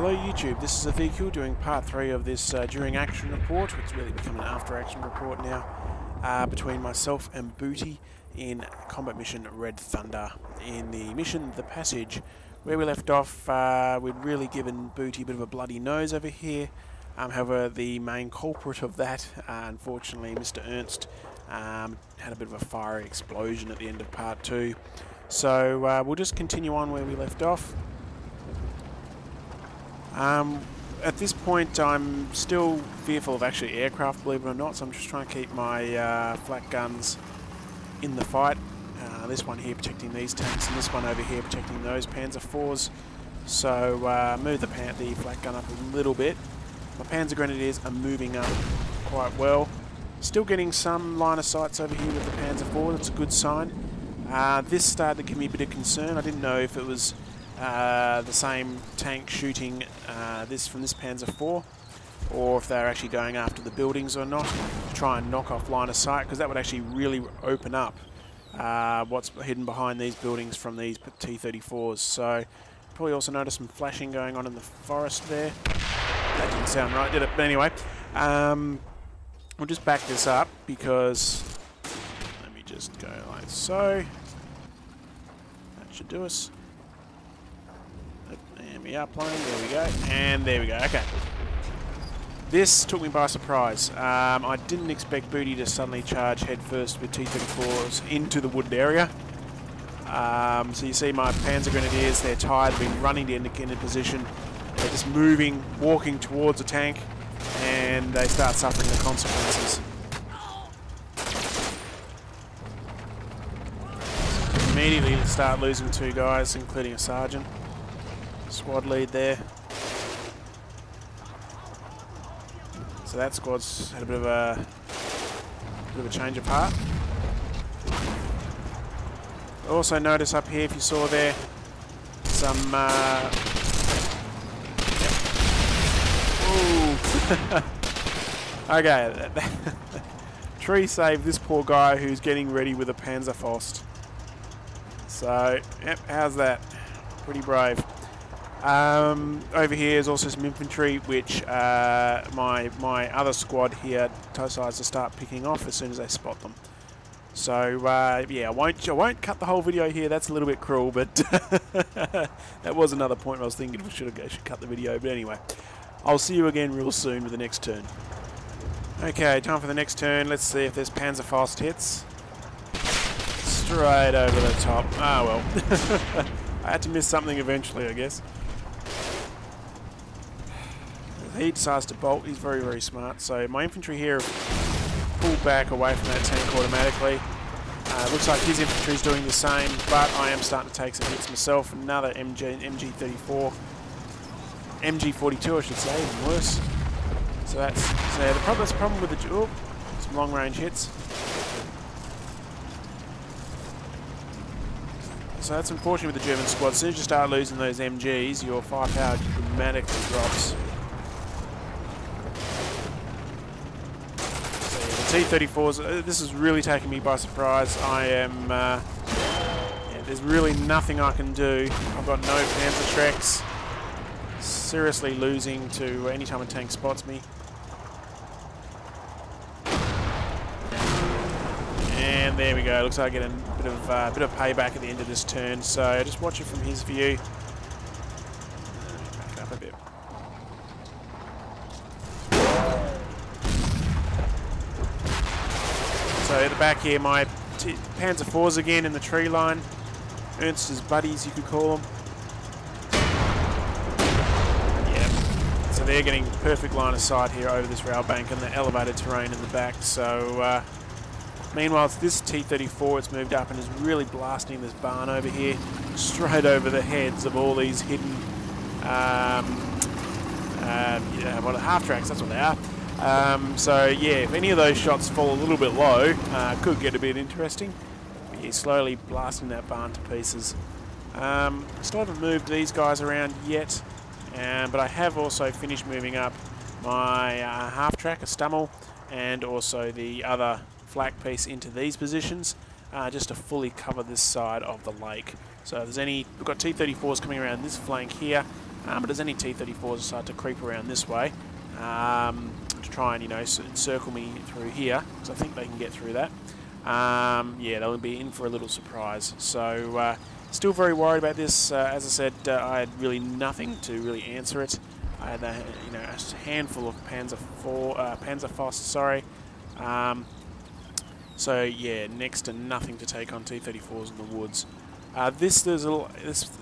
Hello YouTube, this is Ezekiel doing part 3 of this during action report. It's really become an after action report now, between myself and Bootie in combat mission Red Thunder. In the mission The Passage, where we left off, we'd really given Bootie a bit of a bloody nose over here. However, the main culprit of that, unfortunately Mr. Ernst, had a bit of a fiery explosion at the end of part 2. So we'll just continue on where we left off. At this point I'm still fearful of actually aircraft, believe it or not, so I'm just trying to keep my flak guns in the fight. This one here protecting these tanks and this one over here protecting those Panzer IVs. So move the flak gun up a little bit. My Panzergrenadiers are moving up quite well. Still getting some line of sights over here with the Panzer IV, that's a good sign. This started to give me a bit of concern. I didn't know if it was the same tank shooting this from this Panzer IV, or if they're actually going after the buildings or not, to try and knock off line of sight, because that would actually really open up what's hidden behind these buildings from these T-34s. So probably also noticed some flashing going on in the forest there. That didn't sound right, did it? But anyway, we'll just back this up, because let me just go like so. That should do us. And we are playing, there we go, and there we go, okay. This took me by surprise. I didn't expect Bootie to suddenly charge headfirst with T-34s into the wooded area. So you see my Panzergrenadiers, they're tired, they've been running to indicated position. They're just moving, walking towards a tank, and they start suffering the consequences. Immediately start losing 2 guys, including a sergeant. Squad lead there. So that squad's had a bit of a change of heart. Also notice up here, if you saw there, some okay, tree saved this poor guy who's getting ready with a Panzerfaust. So, yep, how's that? Pretty brave. Over here is also some infantry, which my other squad here decides to start picking off as soon as they spot them. So yeah, I won't cut the whole video here. That's a little bit cruel, but that was another point I was thinking I should cut the video. But anyway, I'll see you again real soon with the next turn. Okay, time for the next turn. Let's see if this Panzerfaust hits. Straight over the top. Ah well, I had to miss something eventually, I guess. He decides to bolt. He's very, very smart. So my infantry here pulled back away from that tank automatically. Looks like his infantry is doing the same, but I am starting to take some hits myself. Another MG34, MG42, I should say, even worse. So that's the problem with the some long range hits. So that's unfortunate with the German squad. As soon as you start losing those MGs, your firepower dramatically drops. T-34s, this is really taking me by surprise. I am, yeah, there's really nothing I can do. I've got no Panzer tracks. Seriously losing to any time a tank spots me. And there we go. Looks like I get a bit of payback at the end of this turn. So just watch it from his view. Back up a bit. So at the back here, my Panzer IVs again in the tree line. Ernst's buddies, you could call them. Yeah. So they're getting perfect line of sight here over this rail bank and the elevated terrain in the back. So meanwhile, it's this T-34, it's moved up and is really blasting this barn over here, straight over the heads of all these hidden, half tracks. That's what they are. So yeah, if any of those shots fall a little bit low, could get a bit interesting. But yeah, slowly blasting that barn to pieces. Still haven't moved these guys around yet, but I have also finished moving up my half track, a Stummel, and also the other flak piece into these positions, just to fully cover this side of the lake. So if there's we've got T-34s coming around this flank here. But as any T-34s decide to creep around this way to try and, you know, encircle me through here, because I think they can get through that, yeah, they'll be in for a little surprise. So still very worried about this. As I said, I had really nothing to really answer it. I had a, you know, a handful of Panzerfaust, sorry. So yeah, next to nothing to take on T-34s in the woods. This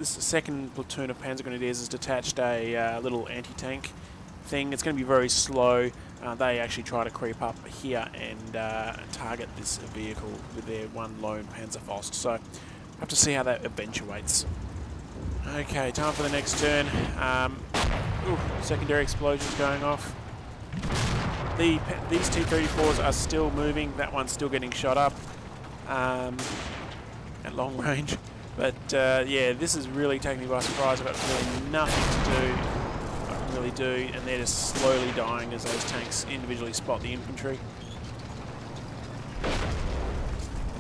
second platoon of Panzergrenadiers has detached a little anti-tank thing. It's going to be very slow. They actually try to creep up here and target this vehicle with their one lone Panzerfaust. So have to see how that eventuates. Okay, time for the next turn. Secondary explosions going off. These T-34s are still moving. That one's still getting shot up at long range. But yeah, this is really taking me by surprise. I've got really nothing to do. I can really do, and they're just slowly dying as those tanks individually spot the infantry.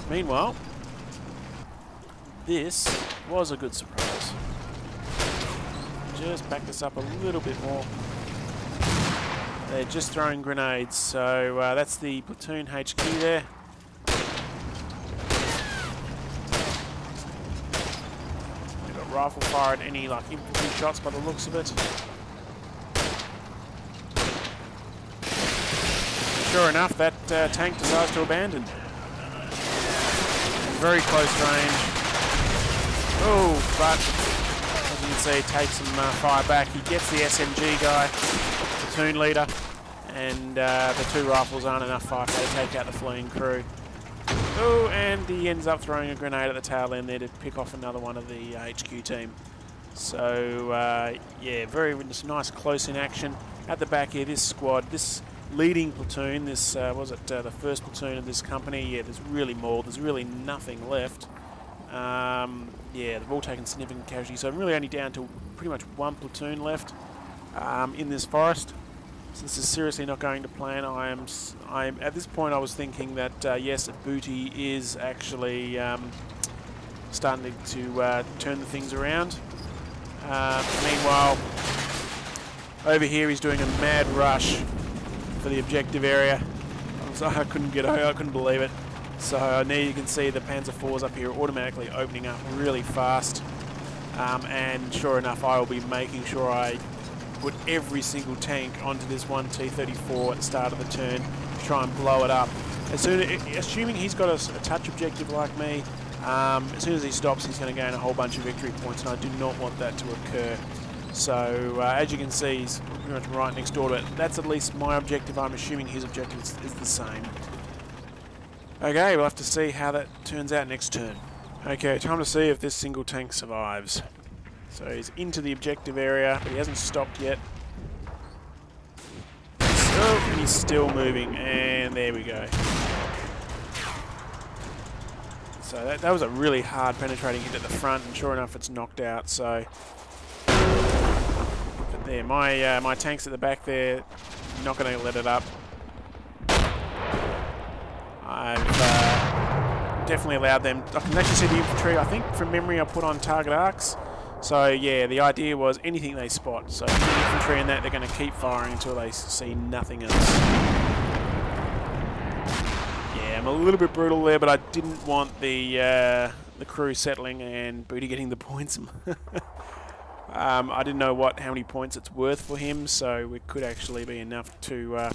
Meanwhile, this was a good surprise. Just back this up a little bit more. They're just throwing grenades, so that's the platoon HQ there. They've got rifle fire at any like infantry shots by the looks of it. Sure enough, that tank decides to abandon. Very close range. Oh, but as you can see, it takes some fire back. He gets the SMG guy, platoon leader, and the two rifles aren't enough fire to take out the fleeing crew. Oh, and he ends up throwing a grenade at the tail end there to pick off another one of the HQ team. So yeah, very nice close in action. At the back here, this squad, this leading platoon, this was it the first platoon of this company? Yeah, there's really mauled. There's really nothing left. Yeah, they've all taken significant casualties, so I'm really only down to pretty much one platoon left in this forest. So this is seriously not going to plan. I'm at this point I was thinking that yes, Bootie is actually starting to turn the things around. Meanwhile, over here he's doing a mad rush for the objective area. I couldn't get over, I couldn't believe it. So now you can see the Panzer IVs up here automatically opening up really fast. And sure enough, I will be making sure I put every single tank onto this one T-34 at the start of the turn to try and blow it up. Assuming he's got a touch objective like me, as soon as he stops, he's going to gain a whole bunch of victory points, and I do not want that to occur. So as you can see, he's pretty much right next door to it. That's at least my objective. I'm assuming his objective is the same. Okay, we'll have to see how that turns out next turn. Okay, time to see if this single tank survives. So he's into the objective area, but he hasn't stopped yet. Oh, and he's still moving, and there we go. So that was a really hard penetrating hit at the front, and sure enough, it's knocked out. So but there, my tanks at the back there, not going to let it up. I've definitely allowed them. I can actually see the infantry. I think from memory I put on target arcs. So yeah, the idea was anything they spot. So the infantry and that, they're going to keep firing until they see nothing else. Yeah, I'm a little bit brutal there, but I didn't want the crew settling and Bootie getting the points. I didn't know how many points it's worth for him, so it could actually be enough to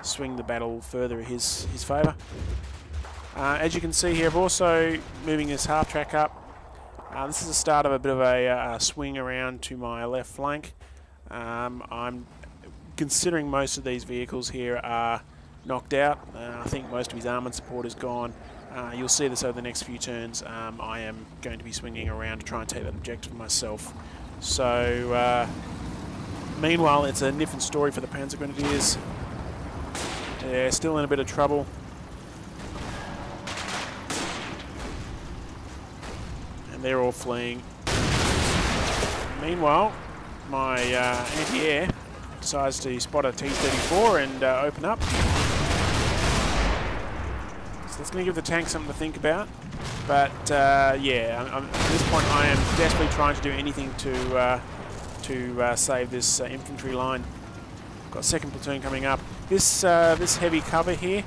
swing the battle further in his favour. As you can see here, I've also moving this half track up. This is the start of a bit of a swing around to my left flank. I'm considering most of these vehicles here are knocked out. I think most of his armoured support is gone. You'll see this over the next few turns. I am going to be swinging around to try and take that objective myself. So, meanwhile, it's a different story for the Panzergrenadiers. They're still in a bit of trouble. And they're all fleeing. Meanwhile, my anti-air decides to spot a T-34 and open up. So that's going to give the tank something to think about. But yeah, at this point I am desperately trying to do anything to to save this infantry line. Got second platoon coming up. This heavy cover here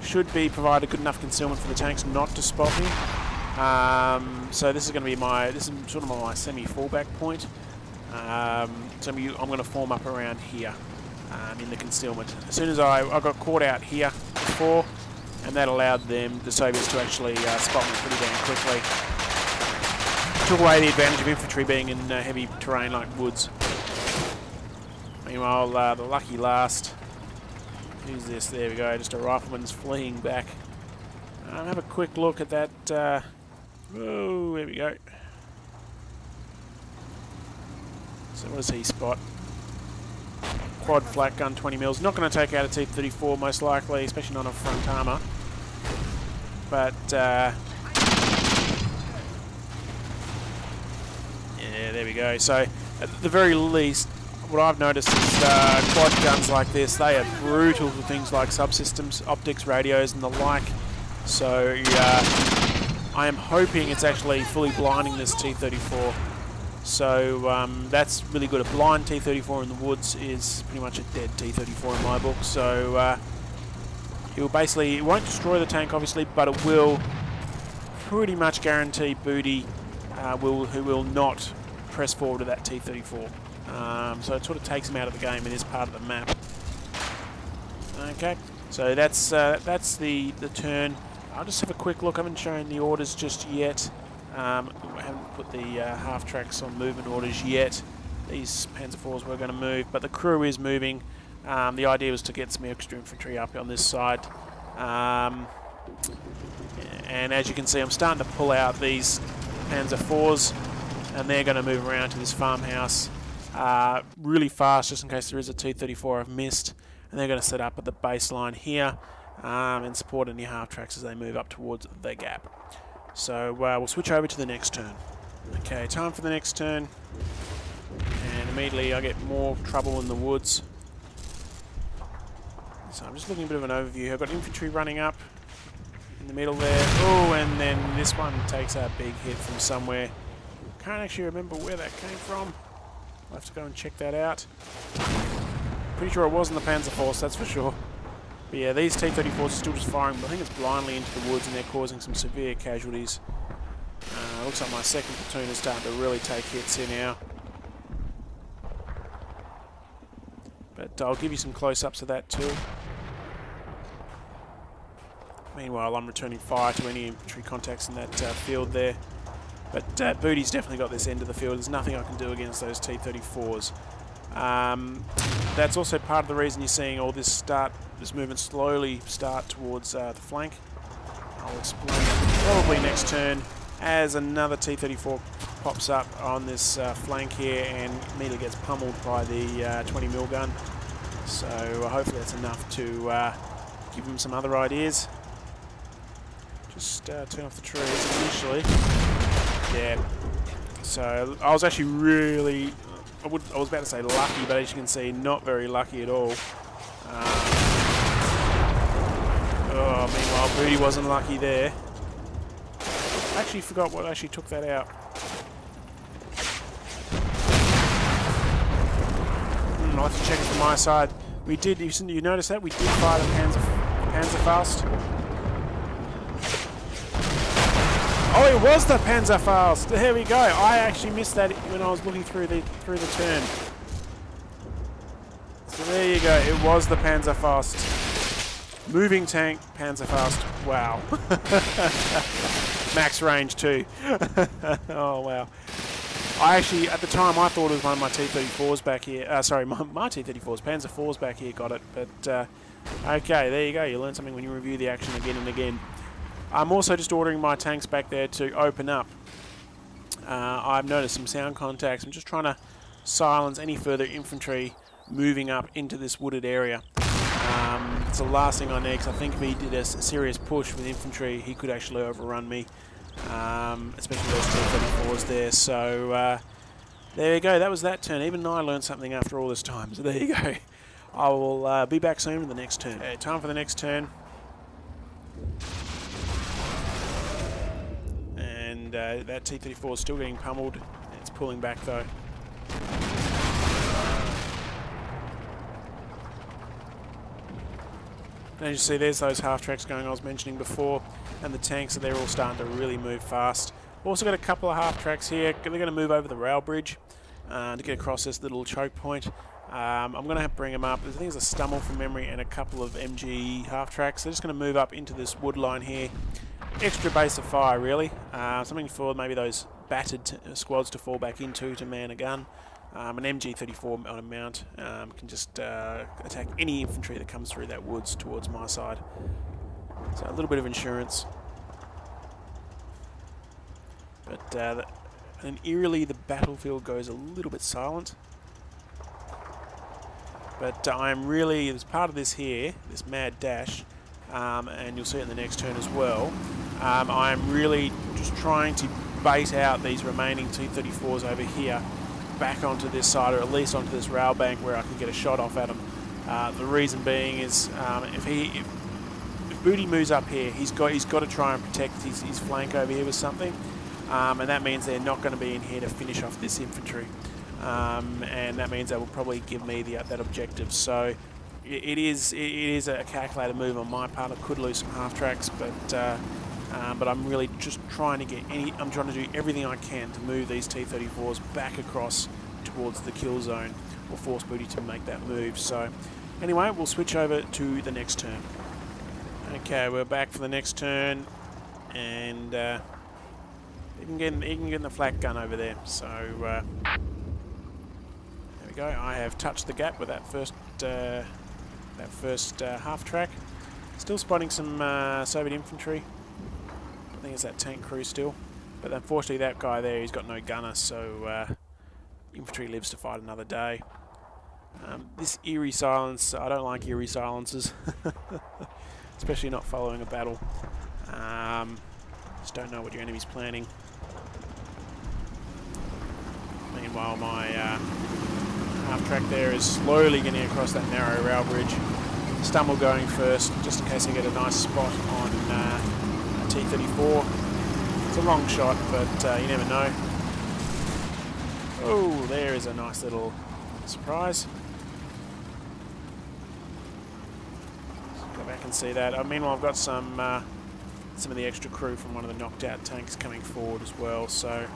should be provided good enough concealment for the tanks not to spot me. So this is going to be this is sort of my semi-fallback point. So I'm going to form up around here in the concealment. As soon as I got caught out here before, and that allowed the Soviets to actually spot me pretty damn quickly. Took away the advantage of infantry being in heavy terrain like woods. Meanwhile, the lucky last. Who's this? There we go. Just a rifleman's fleeing back. Have a quick look at that. Oh, there we go. So what does he spot? Quad flak gun, 20 mils. Not going to take out a T-34 most likely, especially not on front armour. But yeah, there we go. So at the very least, what I've noticed is quad guns like this, they are brutal for things like subsystems, optics, radios and the like. So I am hoping it's actually fully blinding this T-34. So that's really good. A blind T-34 in the woods is pretty much a dead T-34 in my book. So it won't destroy the tank obviously, but it will pretty much guarantee Bootie who will not press forward to that T-34. So it sort of takes him out of the game in this part of the map. Okay, so that's the turn. I'll just have a quick look. I haven't shown the orders just yet. I haven't put the half tracks on movement orders yet. These Panzer IVs were going to move, but the crew is moving. The idea was to get some extra infantry up on this side. And as you can see, I'm starting to pull out these Panzer IVs, and they're going to move around to this farmhouse really fast, just in case there is a T-34 I've missed. And they're going to set up at the baseline here and support any half tracks as they move up towards the gap. So we'll switch over to the next turn. Okay, time for the next turn. And immediately I get more trouble in the woods. So I'm just looking at a bit of an overview. I've got infantry running up in the middle there. Oh, and then this one takes a big hit from somewhere. Can't actually remember where that came from. I'll have to go and check that out. Pretty sure it wasn't the Panzer Force, that's for sure. But yeah, these T-34s are still just firing, but I think it's blindly into the woods and they're causing some severe casualties. Looks like my second platoon is starting to really take hits here now. But I'll give you some close-ups of that too. Meanwhile, I'm returning fire to any infantry contacts in that field there. But Bootie's definitely got this end of the field. There's nothing I can do against those T-34s. That's also part of the reason you're seeing all this movement slowly start towards the flank. I'll explain that probably next turn as another T-34 pops up on this flank here and immediately gets pummeled by the 20mm gun. So hopefully that's enough to give him some other ideas. Just turn off the trees initially. Yeah. So I was actually really... I was about to say lucky, but as you can see, not very lucky at all. Meanwhile, Bootie wasn't lucky there. I actually forgot what actually took that out. I'll have to check it from my side. We did, you notice that? We did fire the Panzerfaust. Oh, it was the Panzerfaust. There we go. I actually missed that when I was looking through the turn. So there you go. It was the Panzerfaust. Moving tank Panzerfaust. Wow. Max range too. Oh wow. I actually, at the time, I thought it was one of my T-34s back here. Sorry, my T-34s, Panzer IVs back here got it. But okay, there you go. You learn something when you review the action again and again. I'm also just ordering my tanks back there to open up. I've noticed some sound contacts. I'm just trying to silence any further infantry moving up into this wooded area. It's the last thing I need, because I think if he did a serious push with infantry, he could actually overrun me, especially those T-34s there. So there you go. That was that turn. Even I learned something after all this time. So there you go. I will be back soon with the next turn. Okay, time for the next turn. And that T-34 is still getting pummeled. It's pulling back though. And as you see, there's those half-tracks going I was mentioning before, and the tanks, they're all starting to really move fast. Also got a couple of half-tracks here. They're going to move over the rail bridge to get across this little choke point. I'm going to have to bring them up. I think there's a Stummel from memory and a couple of MG half-tracks. They're just going to move up into this wood line here. Extra base of fire, really. Something for maybe those battered squads to fall back into to man a gun. An MG34 on a mount can just attack any infantry that comes through that woods towards my side. So a little bit of insurance. But and eerily the battlefield goes a little bit silent. But I'm really, as part of this here, this mad dash, and you'll see it in the next turn as well, I'm really just trying to bait out these remaining T-34s over here back onto this side, or at least onto this rail bank where I can get a shot off at them. The reason being is if Bootie moves up here, he's got to try and protect his flank over here with something, and that means they're not going to be in here to finish off this infantry. And that means they will probably give me that objective. So it is a calculated move on my part. I could lose some half tracks, but I'm really just trying to I'm trying to do everything I can to move these T-34s back across towards the kill zone, or force Bootie to make that move. So anyway, we'll switch over to the next turn. Okay, we're back for the next turn, and he can get in the flak gun over there. So there we go. I have touched the gap with that first half track. Still spotting some Soviet infantry. I think it's that tank crew still, but unfortunately that guy there, he's got no gunner, so infantry lives to fight another day. This eerie silence, I don't like eerie silences, especially not following a battle. Just don't know what your enemy's planning. Meanwhile, my half track there is slowly getting across that narrow rail bridge. Stummel going first, just in case I get a nice spot on a T-34. It's a long shot, but you never know. Oh, there is a nice little surprise. Let's go back and see that. Meanwhile, I've got some of the extra crew from one of the knocked out tanks coming forward as well. So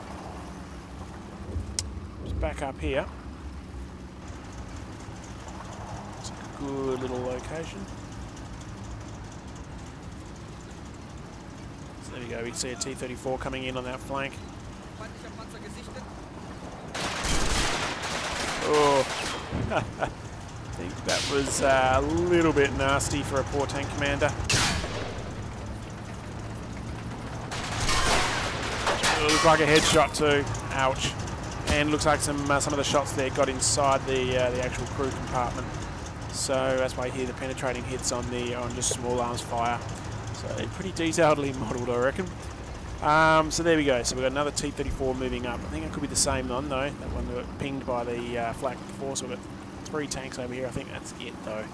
just back up here. It's a good little location. So there we go. We can see a T-34 coming in on that flank. Oh, I think that was a little bit nasty for a poor tank commander. It looks like a headshot too. Ouch. And looks like some of the shots there got inside the actual crew compartment. So that's why you hear the penetrating hits on just small arms fire. So pretty detailedly modelled, I reckon. So there we go. So we've got another T-34 moving up. I think it could be the same one though. That one got pinged by the flak before. So we've got 3 tanks over here. I think that's it though.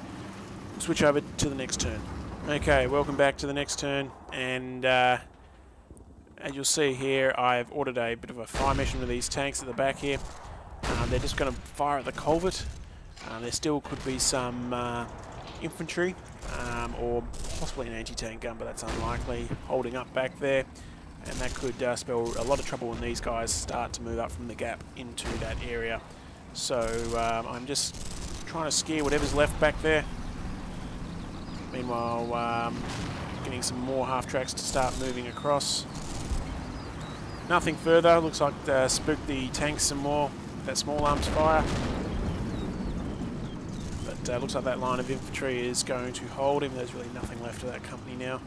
We'll switch over to the next turn. Okay, welcome back to the next turn. And as you'll see here, I've ordered a bit of a fire mission with these tanks at the back here. They're just going to fire at the culvert. There still could be some infantry or possibly an anti-tank gun, but that's unlikely, holding up back there. And that could spell a lot of trouble when these guys start to move up from the gap into that area. So I'm just trying to scare whatever's left back there. Meanwhile, getting some more half-tracks to start moving across. Nothing further. Looks like spooked the tanks some more with that small arms fire. But looks like that line of infantry is going to hold him. There's really nothing left of that company now.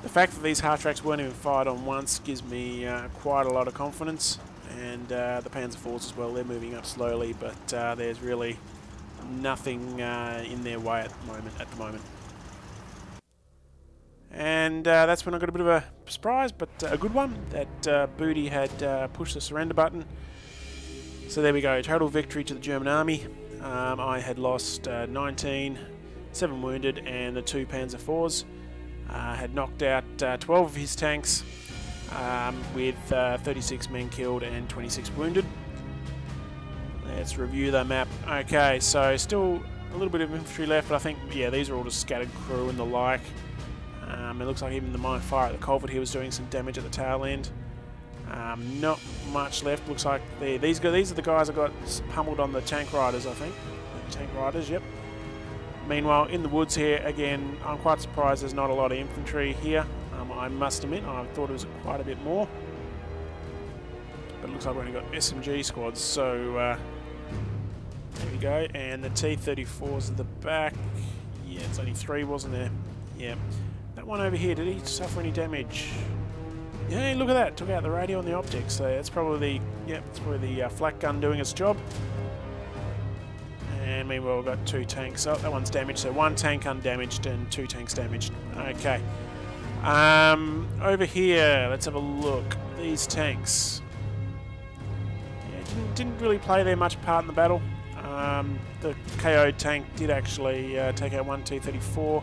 The fact that these half-tracks weren't even fired on once gives me quite a lot of confidence. And the Panzer IVs as well, they're moving up slowly, but there's really nothing in their way at the moment. And that's when I got a bit of a surprise, but a good one, that Bootie had pushed the surrender button. So there we go, total victory to the German army. I had lost 19, 7 wounded, and the 2 Panzer IVs. Had knocked out 12 of his tanks, with 36 men killed and 26 wounded. Let's review the map. Okay, so still a little bit of infantry left, but I think, yeah, these are all just scattered crew and the like. It looks like even the mine fire at the culvert here was doing some damage at the tail end. Not much left. Looks like these are the guys that got pummeled on the tank riders, I think. Tank riders, yep. Meanwhile, in the woods here, again, I'm quite surprised there's not a lot of infantry here. I must admit, I thought it was quite a bit more. But it looks like we've only got SMG squads, so there we go. And the T-34's at the back. Yeah, it's only 3, wasn't there? Yeah. That one over here, did he suffer any damage? Yeah, look at that. Took out the radio and the optics. So that's probably the flak gun doing its job. And meanwhile, we've got 2 tanks. Oh, that one's damaged. So 1 tank undamaged and 2 tanks damaged. Okay. Over here, let's have a look. These tanks. Yeah, didn't really play their much part in the battle. The KO tank did actually take out 1 T-34.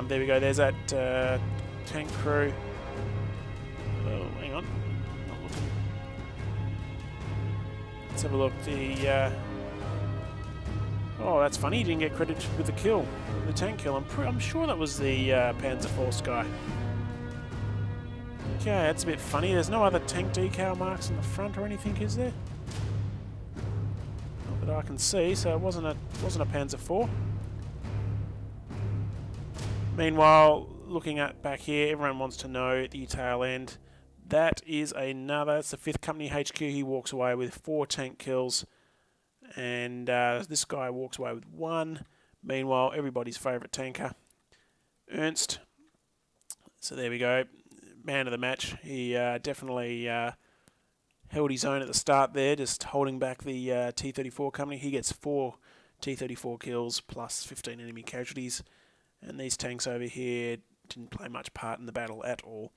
There we go. There's that tank crew. Oh, hang on. Not looking. Let's have a look. Oh, that's funny. He didn't get credited with the kill, the tank kill. I'm sure that was the Panzer Force guy. Okay, that's a bit funny. There's no other tank decal marks in the front or anything, is there? Not that I can see. So it wasn't a Panzer IV. Meanwhile, looking at back here, everyone wants to know at the tail end. That is it's the 5th Company HQ. He walks away with 4 tank kills. And this guy walks away with 1. Meanwhile, everybody's favourite tanker, Ernst. So there we go. Man of the match. He definitely held his own at the start there, just holding back the T-34 company. He gets 4 T-34 kills plus 15 enemy casualties. And these tanks over here didn't play much part in the battle at all.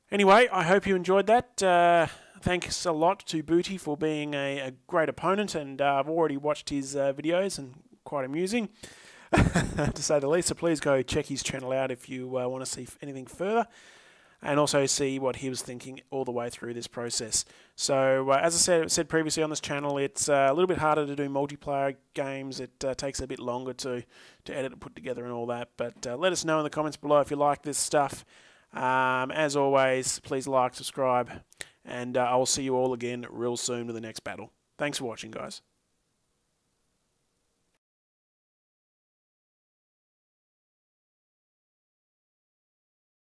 Anyway, I hope you enjoyed that. Thanks a lot to Bootie for being a great opponent, and I've already watched his videos and quite amusing, to say the least. So please go check his channel out if you want to see anything further, and also see what he was thinking all the way through this process. So as I said previously on this channel, it's a little bit harder to do multiplayer games. It takes a bit longer to edit and put together and all that. But let us know in the comments below if you like this stuff. As always, please like, subscribe, and I will see you all again real soon with the next battle. Thanks for watching, guys.